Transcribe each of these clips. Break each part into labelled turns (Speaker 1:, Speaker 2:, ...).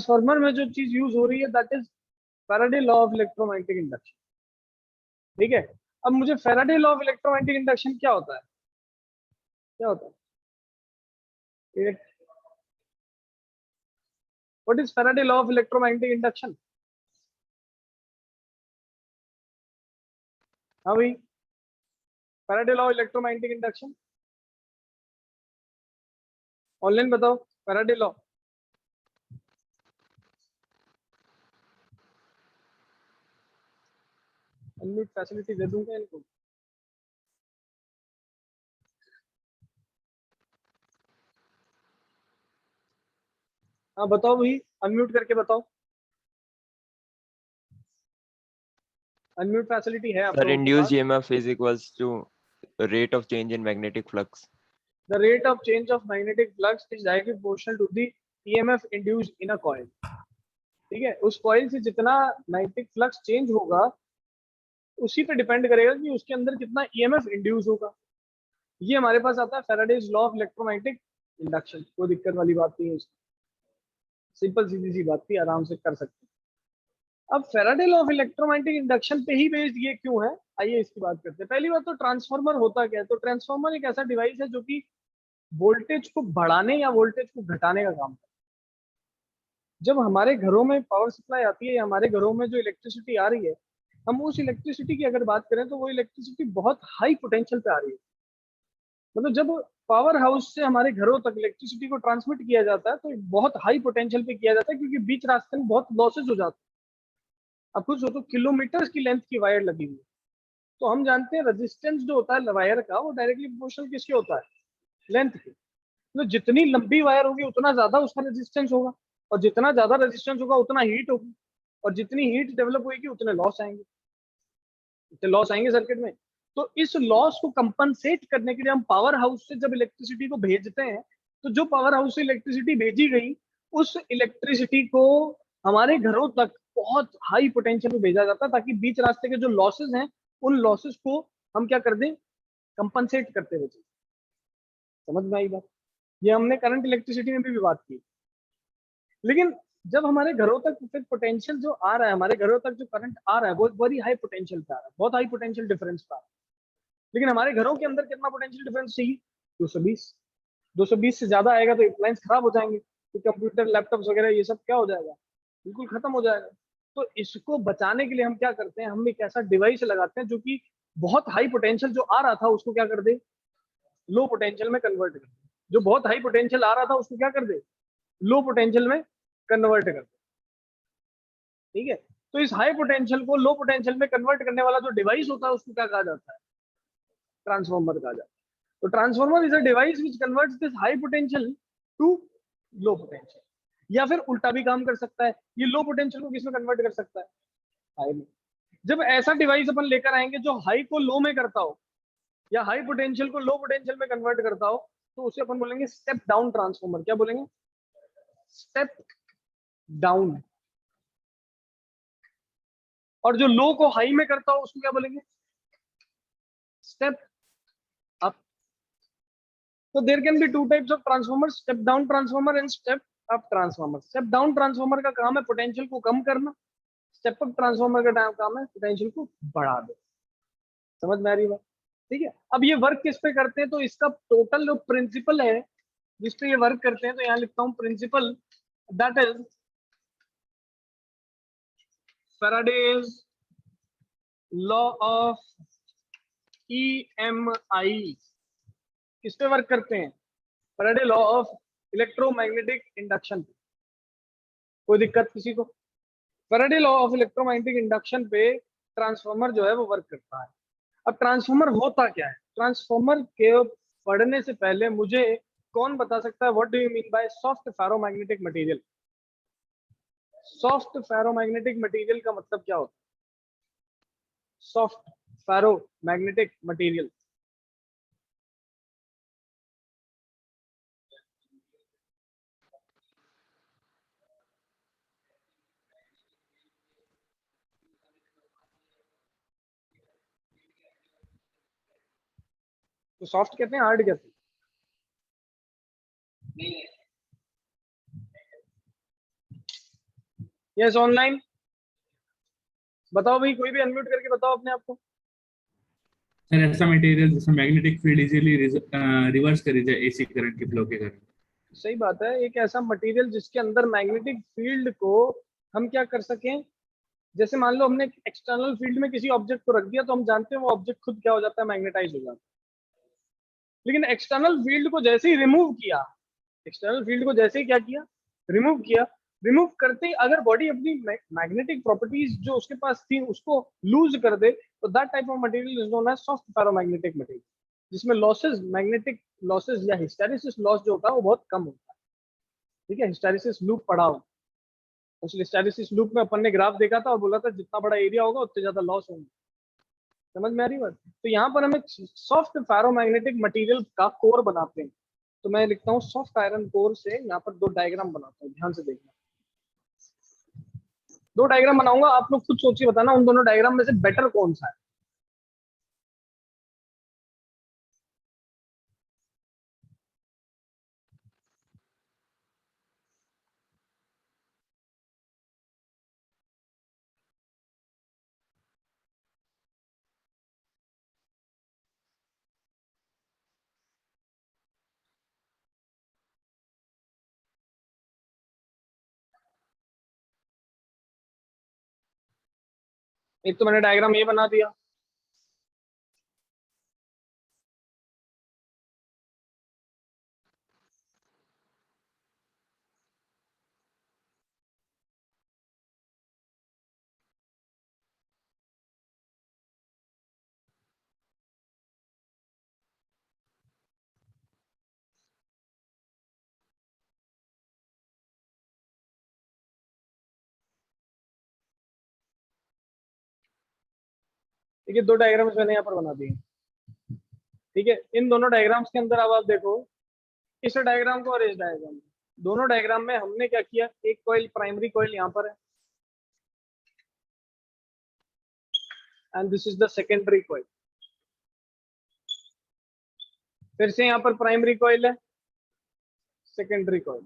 Speaker 1: Transformer में जो चीज यूज हो रही है that is Faraday law of electromagnetic induction. ठीक है, अब मुझे Faraday law of electromagnetic induction क्या होता है, क्या होता है, what is Faraday law of electromagnetic induction? हाँ भाई, Faraday law electromagnetic induction online बताओ। फैराडे लॉ, अनम्यूट फैसिलिटी दे दूंगा इनको। हाँ बताओ भाई, अनम्यूट करके बताओ। अनम्यूट फैसिलिटी है आप
Speaker 2: Sir,
Speaker 1: लोगों के
Speaker 2: induced
Speaker 1: pass.
Speaker 2: EMF is equals to rate of change in magnetic flux.
Speaker 1: The rate of change of magnetic flux is directly proportional to the EMF induced in a coil। ठीक है, उस coil से जितना magnetic flux change होगा उसी पे depend करेगा कि उसके अंदर कितना ईएमएफ इंड्यूस होगा। ये हमारे पास आता है Faraday's law of electromagnetic induction. कोई दिक्कत वाली बात नहीं है, सिंपल सीधी सी बात थी, आराम से कर सकते हैं। अब Faraday law of electromagnetic induction पे ही बेस्ड ये क्यों है, आइए इसकी बात करते हैं। पहली बात तो ट्रांसफार्मर होता क्या है? तो ट्रांसफार्मर एक ऐसा डिवाइस है जो कि वोल्टेज को बढ़ाने या वोल्टेज को घटाने का काम करता है। जब हमारे घरों में पावर सप्लाई आती है या हमारे घरों में जो इलेक्ट्रिसिटी आ रही है, हम उस इलेक्ट्रिसिटी की अगर बात करें तो वो इलेक्ट्रिसिटी बहुत हाई पोटेंशियल पे आ रही है। मतलब जब पावर हाउस से हमारे घरों तक इलेक्ट्रिसिटी को ट्रांसमिट किया जाता है तो बहुत हाई पोटेंशियल पे किया जाता है, क्योंकि बीच रास्ते में बहुत लॉसेज हो जाते हैं। अब कुछ हो तो किलोमीटर की लेंथ की वायर लगी हुई है, तो हम जानते हैं रेजिस्टेंस जो होता है वायर का वो डायरेक्टली प्रोपोर्शनल किसके होता है, लेंथ के। तो जितनी लंबी वायर होगी उतना ज्यादा उसका रेजिस्टेंस होगा, और जितना ज्यादा रेजिस्टेंस होगा उतना हीट होगी, और जितनी हीट डेवलप होगी उतने लॉस आएंगे, उतने लॉस आएंगे सर्किट में। तो इस लॉस को कंपनसेट करने के लिए हम पावर हाउस से जब इलेक्ट्रिसिटी को भेजते हैं, तो जो पावर हाउस से इलेक्ट्रिसिटी भेजी गई उस इलेक्ट्रिसिटी को हमारे घरों तक बहुत हाई पोटेंशियल में भेजा जाता है, ताकि बीच रास्ते के जो लॉसेस हैं उन लॉसेस को हम क्या कर दें, कंपनसेट करते हुए। समझ में आई बात? ये हमने करंट इलेक्ट्रिसिटी में भी बात की। लेकिन जब हमारे घरों तक फिर पोटेंशियल जो आ रहा है, हमारे घरों तक जो करंट आ रहा है वो बड़ी हाई पोटेंशियल पे आ रहा है, बहुत हाई पोटेंशियल डिफरेंस पे आ रहा है। लेकिन हमारे घरों के अंदर कितना पोटेंशियल डिफरेंस चाहिए, 220। 220 से ज्यादा आएगा तो अप्लायंस खराब हो जाएंगे, तो कंप्यूटर लैपटॉप्स वगैरह ये सब क्या हो जाएगा, बिल्कुल खत्म हो जाएगा। तो इसको बचाने के लिए हम क्या करते हैं, हम एक ऐसा डिवाइस लगाते हैं जो कि बहुत हाई पोटेंशियल जो आ रहा था उसको क्या कर दे, लो पोटेंशियल में कन्वर्ट कर दे। जो बहुत हाई पोटेंशियल आ रहा था उसको क्या कर दे, लो पोटेंशियल में कन्वर्ट कर दे। ठीक है, तो इस हाई पोटेंशियल को लो पोटेंशियल में कन्वर्ट करने वाला जो डिवाइस होता है उसको क्या कहा जाता है, ट्रांसफार्मर कहा जाता है। तो transformer is a device which converts this high potential to low potential. या फिर उल्टा भी काम कर सकता है, ये लो पोटेंशियल को किसमें कन्वर्ट कर सकता है, हाई में। जब ऐसा डिवाइस अपन लेकर आएंगे जो हाई को लो में करता हो या हाई पोटेंशियल को लो पोटेंशियल में कन्वर्ट करता हो, तो उसे अपन बोलेंगे स्टेप डाउन ट्रांसफार्मर। क्या बोलेंगे, स्टेप डाउन। और जो लो को हाई में करता हो उसको क्या बोलेंगे, स्टेप अप। तो there can be two types of transformer, step down transformer and step up transformer. Step down transformer का काम है पोटेंशियल को कम करना, स्टेप अप ट्रांसफार्मर का काम है पोटेंशियल को बढ़ा दे। समझ में आ रही बात? ठीक है, अब ये वर्क किस पे करते हैं, तो इसका टोटल जो प्रिंसिपल है जिसपे ये वर्क करते हैं, तो यहाँ लिखता हूं principle, that is Faraday's law of EMI। किस पे वर्क करते हैं, Faraday law of electromagnetic induction. कोई दिक्कत किसी को? Faraday law of electromagnetic induction पे ट्रांसफार्मर जो है वो वर्क करता है। अब ट्रांसफार्मर होता क्या है, ट्रांसफार्मर के पढ़ने से पहले मुझे कौन बता सकता है what do you mean by soft ferromagnetic material? Soft ferromagnetic material का मतलब क्या होता है, सॉफ्ट फेरोमैग्नेटिक मटेरियल? तो सॉफ्ट कहते हैं, हार्ड कहते हैं? यस ऑनलाइन, बताओ भाई, कोई भी अनम्यूट करके बताओ अपने आप को।
Speaker 3: सर ऐसा मटेरियल जैसे मैग्नेटिक फील्ड इजीली रिवर्स करी जाए एसी करंट के फ्लो के कारण।
Speaker 1: सही बात है, एक ऐसा मटेरियल जिसके अंदर मैग्नेटिक फील्ड को हम क्या कर सकें, जैसे मान लो हमने एक्सटर्नल फील्ड में किसी ऑब्जेक्ट को रख दिया तो हम जानते हैं वो ऑब्जेक्ट खुद क्या हो जाता है, मैग्नेटाइज हो जाता है। लेकिन एक्सटर्नल फील्ड को जैसे ही रिमूव किया, एक्सटर्नल फील्ड को जैसे ही क्या किया, रिमूव किया, रिमूव करते ही अगर बॉडी अपनी मैग्नेटिक प्रॉपर्टीज जो उसके पास थी उसको लूज कर दे, तो that type of material is known as soft ferromagnetic material, जिसमें लॉसेस, मैग्नेटिक लॉसेस या हिस्टैरिसीस लॉस जो होता है वो बहुत कम होता है। ठीक है, हिस्टैरिसीस लूप पढ़ा हो, उस हिस्टैरिसीस लूप में अपन ने ग्राफ देखा था और बोला था जितना बड़ा एरिया होगा उतने ज्यादा लॉस होंगे। समझ में आ रही बात? तो यहाँ पर हम एक सॉफ्ट फेरोमैग्नेटिक मटेरियल का कोर बनाते हैं। तो मैं लिखता हूँ सॉफ्ट आयरन कोर से, यहाँ पर दो डायग्राम बनाता हूँ, ध्यान से देखना। दो डायग्राम बनाऊंगा, आप लोग खुद सोचिए बताना उन दोनों डायग्राम में से बेटर कौन सा है। एक तो मैंने डायग्राम ये बना दिया, ठीक है, दो डायग्राम्स मैंने यहाँ पर बना दिए। ठीक है, इन दोनों डायग्राम्स के अंदर अब आप देखो, इस डायग्राम को और इस डायग्राम में, दोनों डायग्राम में हमने क्या किया, एक कॉइल प्राइमरी कॉइल यहाँ पर है and this is the secondary coil. फिर से यहाँ पर प्राइमरी कॉइल है, सेकेंडरी कॉइल।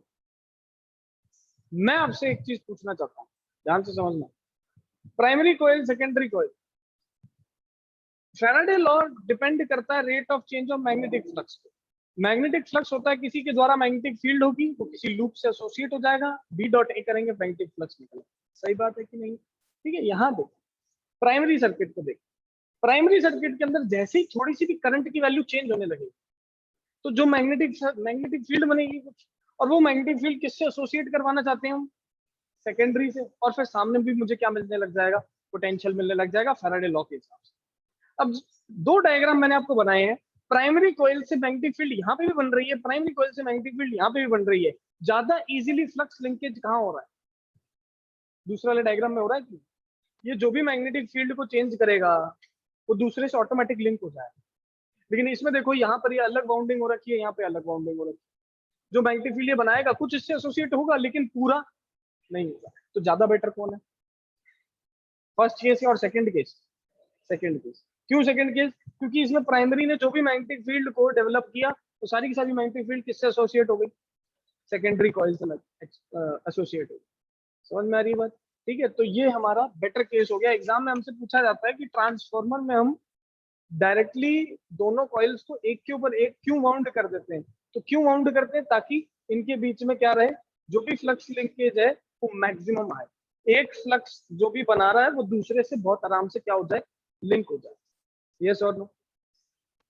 Speaker 1: मैं आपसे एक चीज पूछना चाहता हूँ, ध्यान से समझना। Primary coil, secondary coil, Faraday law depend करता है rate of change of magnetic flux पे। मैग्नेटिक फ्लक्स होता है किसी के द्वारा मैग्नेटिक फील्ड होगी, वो किसी लूप से एसोसिएट हो जाएगा, बी डॉट ए करेंगे, मैग्नेटिक फ्लक्स निकलेगा। सही बात है कि नहीं? ठीक है, यहाँ देखो प्राइमरी सर्किट को देखो, प्राइमरी सर्किट के अंदर जैसे ही थोड़ी सी भी करंट की वैल्यू चेंज होने लगेगी तो जो मैग्नेटिक फील्ड बनेगी कुछ, और वो मैग्नेटिक फील्ड किससे एसोसिएट करवाना चाहते हैं हम, सेकेंडरी से, और फिर सामने भी मुझे क्या मिलने लग जाएगा, पोटेंशियल मिलने लग जाएगा फैराडे लॉ के हिसाब से। अब दो डायग्राम मैंने आपको बनाए हैं, प्राइमरी कॉइल से मैग्नेटिक फील्ड यहाँ पे भी बन रही है, प्राइमरी कॉइल से मैग्नेटिक फील्ड यहाँ पे भी बन रही है। ज्यादा इजीली फ्लक्स लिंकेज कहाँ हो रहा है, दूसरे वाले डायग्राम में हो रहा है कि ये जो भी मैग्नेटिक फील्ड को चेंज करेगा वो दूसरे से ऑटोमेटिक लिंक हो जाएगा। लेकिन इसमें देखो यहाँ पर ये अलग बाउंडिंग हो रखी है, यहाँ पे अलग बाउंडिंग हो रखी है। जो मैग्नेटिक फील्ड ये बनाएगा कुछ इससे एसोसिएट होगा लेकिन पूरा नहीं होगा। तो ज्यादा बेटर कौन है, फर्स्ट केस और सेकंड केस? Second case. क्यों सेकंड केस? क्योंकि इसमें प्राइमरी ने जो भी मैग्नेटिक फील्ड को डेवलप किया तो सारी की सारी मैग्नेटिक फील्ड किससे एसोसिएट हो गई, सेकेंडरी कॉइल से एसोसिएट हो गई। समझ में आ रही बात? ठीक है, तो ये हमारा बेटर केस हो गया। एग्जाम में हमसे पूछा जाता है कि ट्रांसफॉर्मर में हम डायरेक्टली दोनों कॉइल्स को एक के ऊपर एक क्यों वाउंड कर देते हैं, तो क्यों वाउंड करते हैं, ताकि इनके बीच में क्या रहे, जो भी फ्लक्स लिंकेज है वो मैक्सिमम आए, एक फ्लक्स जो भी बना रहा है वो दूसरे से बहुत आराम से क्या हो जाए, लिंक हो जाए। यस और नो?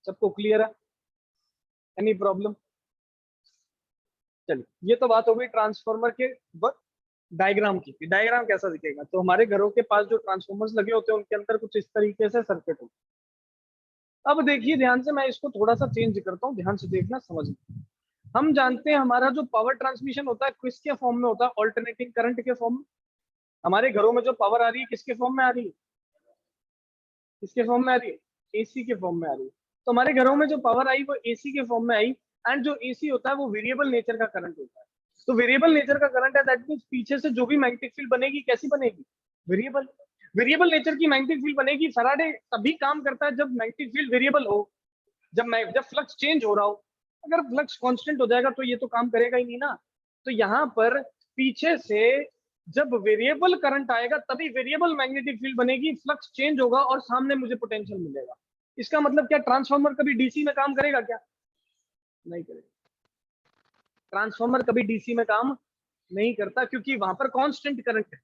Speaker 1: सबको क्लियर है? Any problem? चलिए, ये तो बात हो गई ट्रांसफॉर्मर के डायग्राम की। डायग्राम कैसा दिखेगा, तो हमारे घरों के पास जो ट्रांसफॉर्मर्स लगे होते हैं उनके अंदर कुछ इस तरीके से सर्किट होता है। अब देखिए ध्यान से, मैं इसको थोड़ा सा चेंज करता हूँ, ध्यान से देखना, समझना। हम जानते हैं हमारा जो पावर ट्रांसमिशन होता है किसके फॉर्म में होता है, ऑल्टरनेटिंग करंट के फॉर्म में। हमारे घरों में जो पावर आ रही है किसके फॉर्म में आ रही है, किसके फॉर्म में आ रही है, एसी के फॉर्म में आ रही है। तो हमारे घरों में जो पावर आई वो एसी के फॉर्म में आई, एंड जो एसी होता है वो वेरिएबल नेचर का करंट होता है। तो वेरिएबल नेचर का करंट है, दैट मींस पीछे से जो भी मैग्नेटिक फील्ड बनेगी कैसी बनेगी, वेरिएबल। वेरिएबल नेचर की मैग्नेटिक फील्ड बनेगी। फैराडे तभी काम करता है जब मैग्नेटिक फील्ड वेरिएबल हो, जब फ्लक्स चेंज हो रहा हो। अगर फ्लक्स कांस्टेंट हो जाएगा तो ये तो काम करेगा ही नहीं ना। तो यहाँ पर पीछे से जब वेरिएबल करंट आएगा तभी वेरिएबल मैग्नेटिक फील्ड बनेगी, फ्लक्स चेंज होगा और सामने मुझे पोटेंशियल मिलेगा। इसका मतलब क्या ट्रांसफार्मर कभी डीसी में काम करेगा क्या? नहीं करेगा। ट्रांसफार्मर कभी डीसी में काम नहीं करता, क्योंकि वहां पर कांस्टेंट करंट है।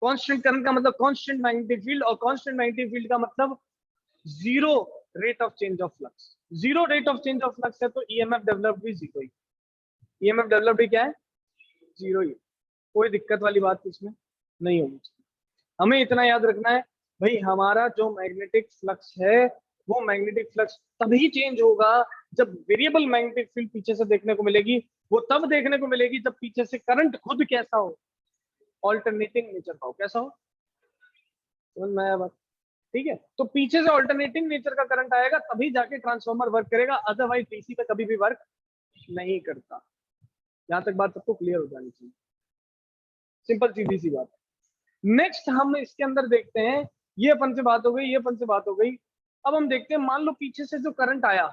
Speaker 1: कांस्टेंट करंट का मतलब कांस्टेंट मैग्नेटिक फील्ड, और कांस्टेंट मैग्नेटिक फील्ड का मतलब zero rate of change of flux. Zero rate of change of flux है तो ईएमएफ डेवलप्ड भी जीरो ही। ईएमएफ डेवलप्ड क्या है? जीरो ही। कोई दिक्कत वाली बात इसमें नहीं होनी चाहिए। हमें इतना याद रखना है भाई, हमारा जो मैग्नेटिक फ्लक्स है वो मैग्नेटिक फ्लक्स तभी चेंज होगा जब वेरिएबल मैग्नेटिक फील्ड पीछे से देखने को मिलेगी। वो तब देखने को मिलेगी जब पीछे से करंट खुद कैसा हो, ऑल्टरनेटिंग नेचर का हो। कैसा हो? समझ में आया बात? ठीक है, तो पीछे से ऑल्टरनेटिंग नेचर का करंट आएगा तभी जाके ट्रांसफार्मर वर्क करेगा, अदरवाइज डीसी पे कभी भी वर्क नहीं करता। यहां तक बात सबको क्लियर हो जानी चाहिए। सिंपल सीधी सी बात। नेक्स्ट हम इसके अंदर देखते हैं, ये अपन से बात हो गई, ये अपन से बात हो गई। अब हम देखते हैं, मान लो पीछे से जो करंट आया,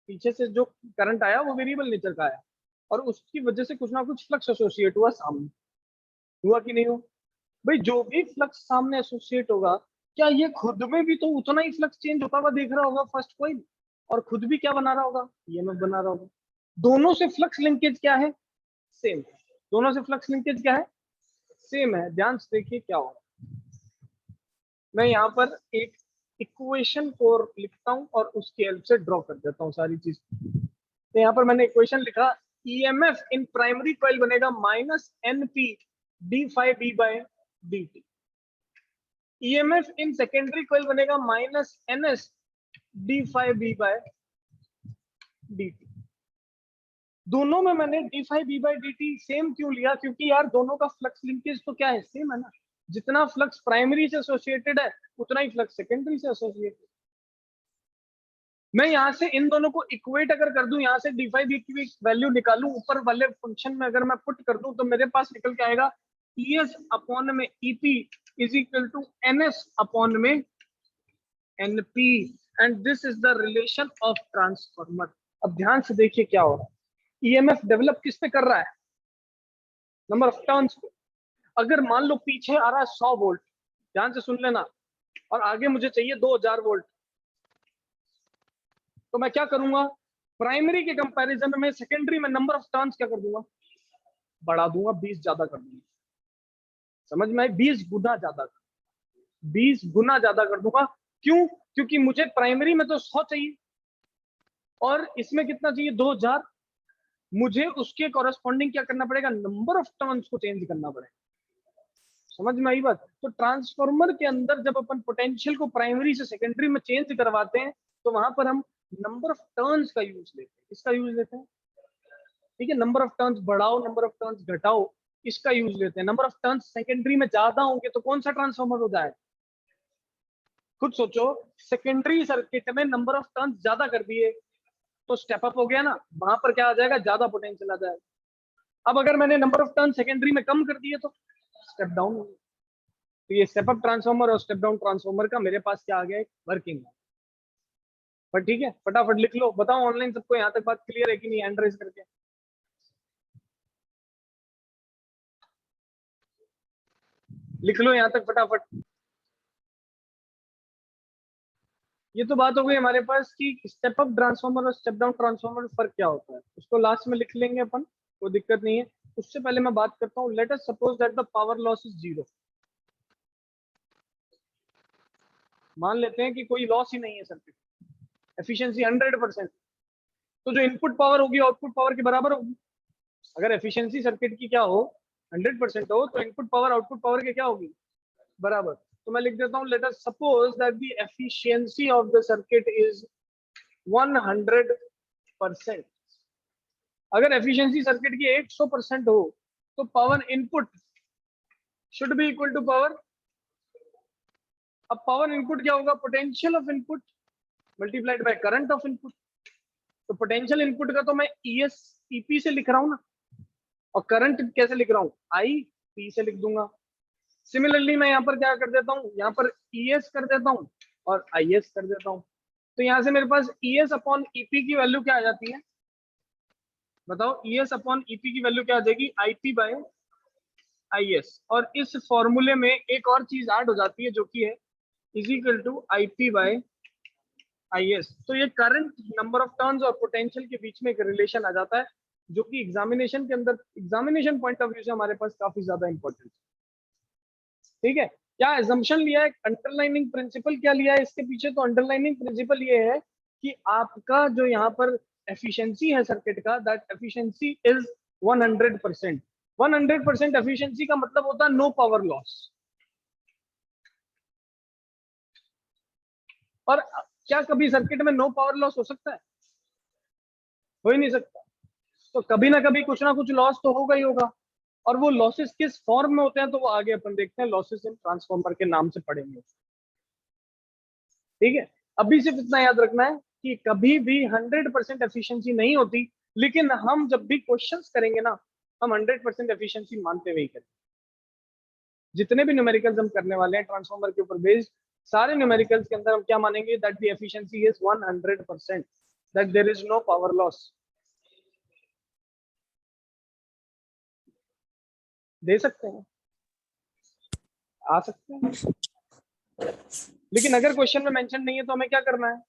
Speaker 1: पीछे से जो करंट आया वो वेरिएबल नेचर का आया और उसकी वजह से कुछ ना कुछ फ्लक्स एसोसिएट हुआ सामने। हुआ कि नहीं हो? भाई जो भी फ्लक्स सामने एसोसिएट होगा, क्या ये खुद में भी तो उतना ही फ्लक्स चेंज होता हुआ देख रहा होगा फर्स्ट कॉइल, और खुद भी क्या बना रहा होगा? ईएमएफ बना रहा होगा। दोनों से फ्लक्स लिंकेज क्या है? सेम। दोनों से फ्लक्स लिंकेज क्या है? सेम है। ध्यान से देखिए क्या होगा। मैं यहाँ पर एक इक्वेशन को लिखता हूँ और उसकी हेल्प से ड्रॉ कर देता हूँ सारी चीज। तो यहाँ पर मैंने इक्वेशन लिखा, ईएमएफ इन प्राइमरी कॉइल बनेगा minus NP d∅b/dt। EMF in secondary coil बनेगा माइनस एनएस d∅b/dt। दोनों में मैंने d∅b/dt सेम क्यों लिया? क्योंकि यार दोनों का फ्लक्स लिंकेज तो क्या है? सेम है ना। जितना फ्लक्स प्राइमरी से एसोसिएटेड है उतना ही फ्लक्स सेकेंडरी से एसोसिएटेड। मैं यहाँ से इन दोनों को इक्वेट अगर कर दूं, यहाँ से d∅b की वैल्यू निकालूं, ऊपर वाले फंक्शन में अगर मैं पुट कर दूं तो मेरे पास निकल के आएगा ES अपॉन में EP is equal to NS upon में NP, and this is the relation of transformer. अब ध्यान से देखिए क्या हो रहा है। ईएमएफ डेवलप किस पे कर रहा है? नंबर ऑफ टर्न्स पे। अगर मान लो पीछे आ रहा है 100 वोल्ट, ध्यान से सुन लेना, और आगे मुझे चाहिए 2000 वोल्ट, तो मैं क्या करूंगा? प्राइमरी के कंपैरिजन में सेकेंडरी में नंबर ऑफ टर्न्स क्या कर दूंगा? बढ़ा दूंगा, 20 ज्यादा कर दूंगा। समझ में? 20 गुना ज्यादा, 20 गुना ज्यादा कर दूंगा। क्यों? क्योंकि मुझे प्राइमरी में तो 100 चाहिए और इसमें कितना चाहिए? 2000। मुझे उसके कॉरेस्पॉन्डिंग क्या करना पड़ेगा? नंबर ऑफ टर्न्स को चेंज करना पड़ेगा। समझ में आई बात? तो ट्रांसफार्मर के अंदर जब अपन पोटेंशियल को प्राइमरी से सेकेंडरी में चेंज करवाते हैं तो वहां पर हम नंबर ऑफ टर्न्स का यूज लेते हैं। इसका यूज लेते हैं, ठीक है? नंबर ऑफ टर्न्स बढ़ाओ, नंबर ऑफ टर्न्स घटाओ, इसका यूज लेते हैं। नंबर ऑफ टर्न्स सेकेंडरी में ज्यादा होंगे तो कौन सा ट्रांसफार्मर हो जाए? खुद सोचो, सेकेंडरी सर्किट में नंबर ऑफ टर्न्स ज्यादा कर दिए तो स्टेप अप हो गया ना, वहां पर क्या आ जाएगा? ज्यादा पोटेंशियल आ जाएगा। अब अगर मैंने नंबर ऑफ टर्न सेकेंडरी में कम कर दिए तो स्टेप डाउन। तो ये स्टेप अप ट्रांसफार्मर और स्टेप डाउन ट्रांसफार्मर का मेरे पास क्या आ गया? वर्किंग। पर ठीक है, फटाफट लिख लो। बताओ ऑनलाइन सबको यहाँ तक बात क्लियर है कि नहीं? हैंड रेज करके लिख लो यहाँ तक फटाफट। ये तो बात हो गई हमारे पास कि स्टेप अप ट्रांसफार्मर और स्टेप डाउन ट्रांसफार्मर में फर्क क्या होता है, उसको लास्ट में लिख लेंगे अपन, कोई दिक्कत नहीं है। उससे पहले मैं बात करता हूँ, let us suppose that the power loss is 0। मान लेते हैं कि कोई लॉस ही नहीं है सर्किट, एफिशिएंसी 100%, तो जो इनपुट पावर होगी आउटपुट पावर के बराबर होगी। अगर एफिशिएंसी सर्किट की क्या हो? 100% हो, तो इनपुट पावर आउटपुट पावर के क्या होगी? बराबर। तो मैं लिख देता हूँ, let us suppose that the efficiency of the circuit is 100%। अगर एफिशिएंसी सर्किट की 100% हो तो power input should be equal to power. अब पावर इनपुट क्या होगा? Potential of input multiplied by current of input. तो पोटेंशियल इनपुट का तो मैं ES EP से लिख रहा हूँ ना, और करंट कैसे लिख रहा हूँ? IP से लिख दूंगा। सिमिलरली मैं यहाँ पर क्या कर देता हूँ? यहाँ पर ES कर देता हूँ और IS कर देता हूँ। तो यहाँ से मेरे पास ES अपॉन EP की वैल्यू क्या आ जाती है? बताओ, ES अपॉन EP की वैल्यू क्या आ जाएगी? IP बाय IS, और इस फॉर्मूले में एक और चीज ऐड हो जाती है जो कि है is equal to IP by IS। तो ये करंट, नंबर ऑफ टर्न्स और पोटेंशियल के बीच में एक रिलेशन आ जाता है, जो कि एग्जामिनेशन के अंदर, एग्जामिनेशन पॉइंट ऑफ व्यू से हमारे पास काफी ज्यादा इंपॉर्टेंट है। ठीक है, क्या एजम्पशन लिया है, अंडरलाइनिंग प्रिंसिपल क्या लिया है इसके पीछे? तो अंडरलाइनिंग प्रिंसिपल ये है कि आपका जो यहाँ पर एफिशिएंसी है सर्किट का, दैट एफिशिएंसी इज 100%। 100% एफिशिएंसी का मतलब होता है नो पावर लॉस। और क्या कभी सर्किट में नो पावर लॉस हो सकता है? हो ही नहीं सकता। तो कभी ना कभी कुछ ना कुछ लॉस तो होगा ही होगा, और वो लॉसेस किस फॉर्म में होते हैं तो वो आगे अपन देखते हैं, लॉसेस इन ट्रांसफॉर्मर के नाम से पढ़ेंगे। ठीक है, अभी सिर्फ इतना याद रखना है कि कभी भी 100% एफिशिएंसी नहीं होती, लेकिन हम जब भी क्वेश्चंस करेंगे ना, हम 100% एफिशिएंसी मानते हुए ही करेंगे। जितने भी न्यूमेरिकल्स हम करने वाले हैं ट्रांसफॉर्मर के ऊपर बेस्ड, सारे न्यूमेरिकल्स के अंदर हम क्या मानेंगे? That the efficiency is 100%, that there is no power loss. दे सकते हैं, आ सकते हैं, लेकिन अगर क्वेश्चन में मेंशन नहीं है तो हमें क्या करना है?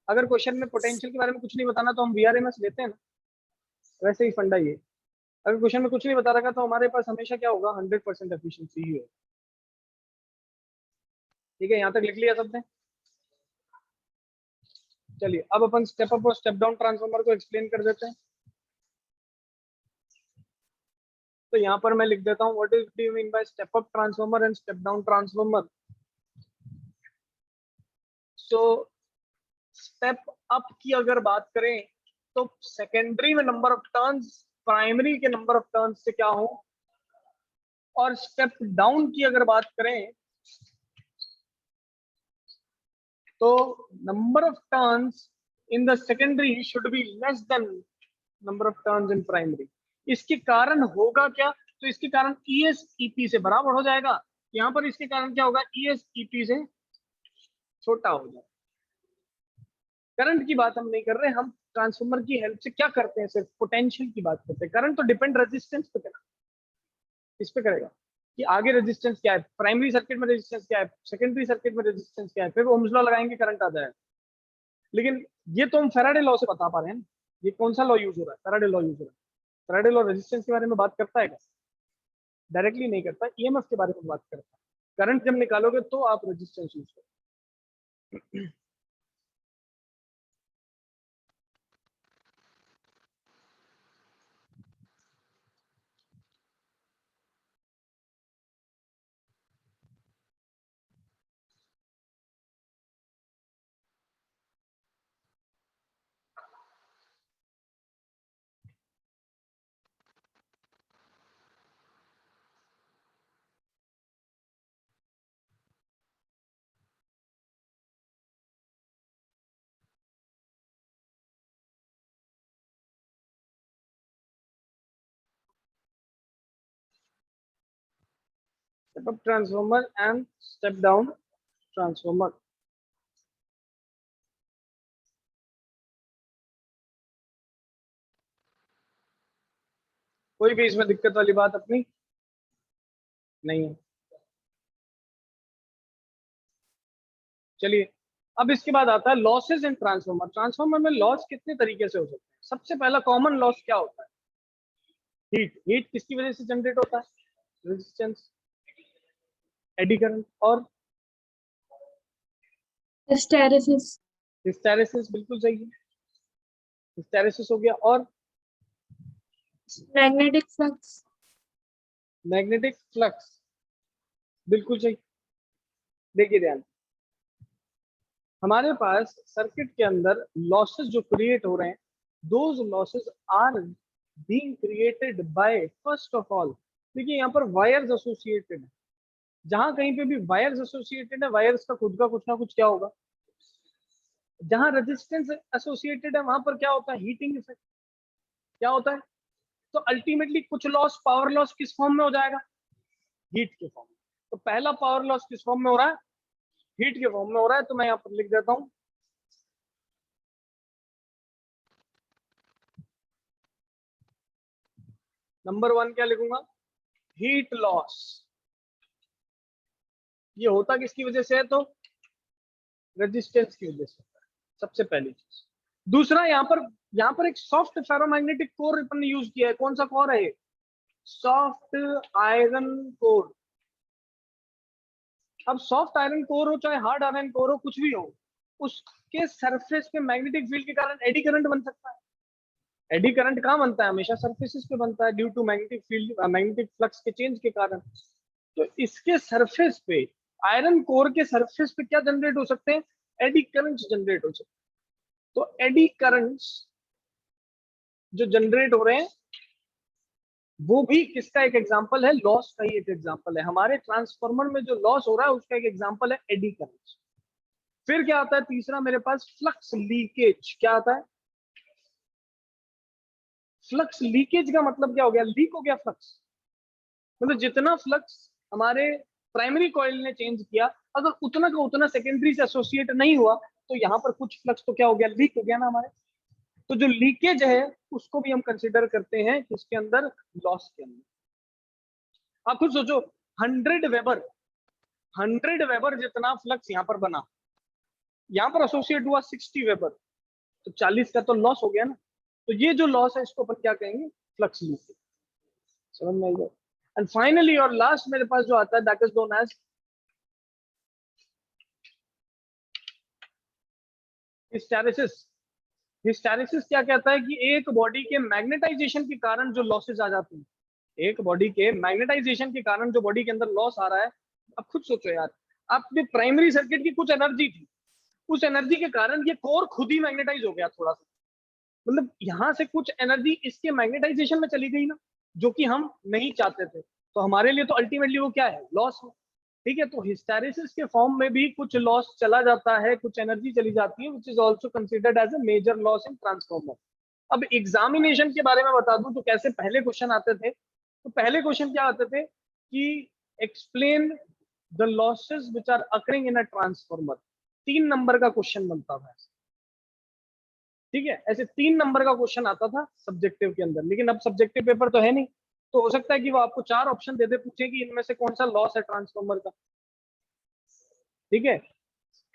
Speaker 1: अगर क्वेश्चन में पोटेंशियल के बारे में कुछ नहीं बताना तो हम VRMS लेते हैं ना, वैसे ही फंडा ये। अगर क्वेश्चन में कुछ नहीं बता रखा तो हमारे पास हमेशा क्या होगा? 100% एफिशिएंसी ही होगा। ठीक है, यहाँ तक लिख लिया सबने? चलिए अब अपन स्टेप अप और स्टेप डाउन ट्रांसफार्मर को एक्सप्लेन कर देते हैं। तो यहाँ पर मैं लिख देता हूँ, what is do you mean by step up transformer and step down transformer. So step up की अगर बात करें तो सेकेंडरी में नंबर ऑफ टर्न्स प्राइमरी के नंबर ऑफ टर्न्स से क्या हो, और स्टेप डाउन की अगर बात करें तो number of turns in the secondary should be less than number of turns in primary. इसके कारण होगा क्या? तो इसके कारण ES EP से बराबर हो जाएगा। यहाँ पर इसके कारण क्या होगा? ES EP से छोटा हो जाएगा। करंट की बात हम नहीं कर रहे, हम ट्रांसफार्मर की हेल्प से क्या करते हैं, सिर्फ पोटेंशियल की बात करते हैं। करंट तो डिपेंड रेजिस्टेंस पे करेगा, इस पे करेगा कि आगे रेजिस्टेंस क्या है, प्राइमरी सर्किट में रेजिस्टेंस क्या है, सेकेंडरी सर्किट में रेजिस्टेंस क्या है, फिर ओम्स लॉ लगाएंगे, करंट आ जाएगा। लेकिन ये तो हम फैराडे लॉ से बता पा रहे हैं। ये कौन सा लॉ यूज हो रहा है? फैराडे लॉ यूज हो रहा है। फैराडे लॉ रेजिस्टेंस के बारे में बात करता है क्या? डायरेक्टली नहीं करता, EMF के बारे में बात करता है। करंट जब निकालोगे तो आप रेजिस्टेंस यूज करो। Step up transformer and step down transformer. कोई भी इसमें दिक्कत वाली बात अपनी नहीं है। चलिए अब इसके बाद आता है लॉसेस इन ट्रांसफार्मर। ट्रांसफार्मर में लॉस कितने तरीके से हो सकते हैं? सबसे पहला कॉमन लॉस क्या होता है? हीट। हीट किसकी वजह से जनरेट होता है? रेजिस्टेंस, एडी करंट और
Speaker 4: हिस्टैरिसीस।
Speaker 1: हिस्टैरिसीस। बिल्कुल सही है, हिस्टैरिसीस हो गया। और
Speaker 4: मैग्नेटिक फ्लक्स।
Speaker 1: मैग्नेटिक फ्लक्स, बिल्कुल सही। देखिए ध्यान, हमारे पास सर्किट के अंदर लॉसेस जो क्रिएट हो रहे हैं, those losses are being created by, first of all देखिए यहाँ पर वायर्स एसोसिएटेड है। जहां कहीं पे भी वायर्स एसोसिएटेड है, वायर्स का खुद का कुछ ना कुछ क्या होगा। जहां रेजिस्टेंस एसोसिएटेड है वहां पर क्या होता है? Heating effect. क्या होता है? तो अल्टीमेटली कुछ लॉस, पावर लॉस किस फॉर्म में हो जाएगा? हीट के फॉर्म में। तो पहला पावर लॉस किस फॉर्म में हो रहा है? हीट के फॉर्म में हो रहा है। तो मैं यहाँ पर लिख देता हूं, नंबर 1 क्या लिखूंगा, हीट लॉस। ये होता किसकी वजह से है, तो रेजिस्टेंस की वजह से होता है, सबसे पहली चीज। दूसरा, यहाँ पर एक सॉफ्ट फेरोमैग्नेटिक कोर अपन ने यूज किया है। कौन सा कोर है, सॉफ्ट आयरन कोर। अब सॉफ्ट आयरन कोर हो चाहे हार्ड आयरन कोर हो, कुछ भी हो, उसके सरफेस पे मैग्नेटिक फील्ड के कारण एडी करंट बन सकता है। एडी करंट कहाँ बनता है, हमेशा सरफेसेस पे बनता है, due to magnetic field, magnetic flux के चेंज के कारण। तो इसके सरफेस पे, आयरन कोर के सरफेस पे क्या जनरेट हो सकते हैं, एडी करंट्स जनरेट हो सकते हैं। तो एडी करंट्स जो जनरेट हो रहे हैं, वो भी किसका एक एग्जांपल है, लॉस का ही एक एग्जांपल है। हमारे ट्रांसफार्मर में जो लॉस हो रहा है उसका एक एग्जांपल है एडी करंट्स। फिर क्या आता है तीसरा मेरे पास, फ्लक्स लीकेज। क्या आता है, फ्लक्स लीकेज का मतलब क्या हो गया, लीक हो गया फ्लक्स। मतलब जितना फ्लक्स हमारे प्राइमरी कॉइल ने चेंज किया, अगर उतना का उतना सेकेंडरी से एसोसिएट नहीं हुआ, तो यहाँ पर कुछ फ्लक्स तो क्या हो गया, लीक हो गया ना हमारे। तो जो लीकेज है उसको भी हम कंसिडर करते हैं किसके अंदर, लॉस के अंदर। आप खुद सोचो, 100 वेबर जितना फ्लक्स यहाँ पर बना, यहाँ पर एसोसिएट हुआ 60 वेबर, तो 40 का तो लॉस हो गया ना। तो ये जो लॉस है इसको अपन क्या कहेंगे, फ्लक्स लीकेज। समझ में आई। एंड फाइनली और लास्ट मेरे पास जो आता है, that is known as hysteresis. Hysteresis क्या कहता है कि एक बॉडी के मैग्नेटाइजेशन के कारण जो लॉसेज आ जाते हैं, एक बॉडी के मैग्नेटाइजेशन के कारण जो बॉडी के अंदर लॉस आ रहा है। अब खुद सोचो यार, आपके प्राइमरी सर्किट की कुछ एनर्जी थी, उस एनर्जी के कारण ये कोर खुद ही मैग्नेटाइज हो गया थोड़ा सा। मतलब यहां से कुछ एनर्जी इसके मैग्नेटाइजेशन में चली गई ना, जो कि हम नहीं चाहते थे। तो हमारे लिए तो अल्टीमेटली वो क्या है, लॉस है। ठीक है, तो हिस्टैरिसीस के फॉर्म में भी कुछ लॉस चला जाता है, कुछ एनर्जी चली जाती है, which is also considered as a major loss in transformer. अब एग्जामिनेशन के बारे में बता दूं तो कैसे पहले क्वेश्चन आते थे। तो पहले क्वेश्चन क्या आते थे कि explain the losses which are occurring in a transformer. 3 number का क्वेश्चन बनता था, ठीक है, ऐसे 3 नंबर का क्वेश्चन आता था सब्जेक्टिव के अंदर। लेकिन अब सब्जेक्टिव पेपर तो है नहीं, तो हो सकता है कि वो आपको 4 ऑप्शन दे दे, पूछे कि इनमें से कौन सा लॉस है ट्रांसफॉर्मर का। ठीक है,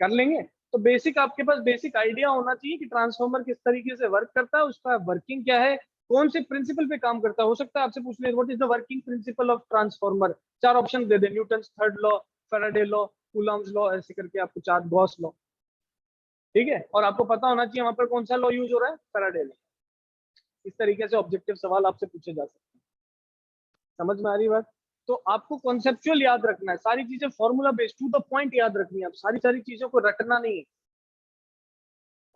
Speaker 1: कर लेंगे। तो बेसिक आपके पास बेसिक आइडिया होना चाहिए कि ट्रांसफॉर्मर किस तरीके से वर्क करता है, उसका वर्किंग क्या है, कौन से प्रिंसिपल पे काम करता है। हो सकता है आपसे पूछ ले, what is the working principle of transformer, 4 option they they, Newton's third law, Faraday law, Coulomb's law, ऐसे करके आपको 4, गॉस लॉ। ठीक है, और आपको पता होना चाहिए वहां पर कौन सा लॉ यूज हो रहा है, फैराडे लॉ। इस तरीके से ऑब्जेक्टिव सवाल आपसे पूछे जा सकते हैं। समझ में आ रही बात। तो आपको कॉन्सेप्चुअल याद रखना है, सारी चीजें formula based to the point याद रखनी है। आप सारी सारी चीजों को रटना नहीं है।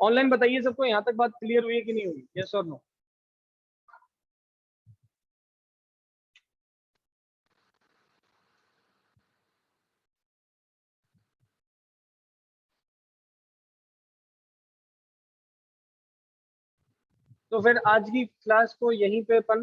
Speaker 1: ऑनलाइन बताइए सबको, यहाँ तक बात क्लियर हुई है कि नहीं हुई, यस और नो। तो फिर आज की क्लास को यहीं पे अपन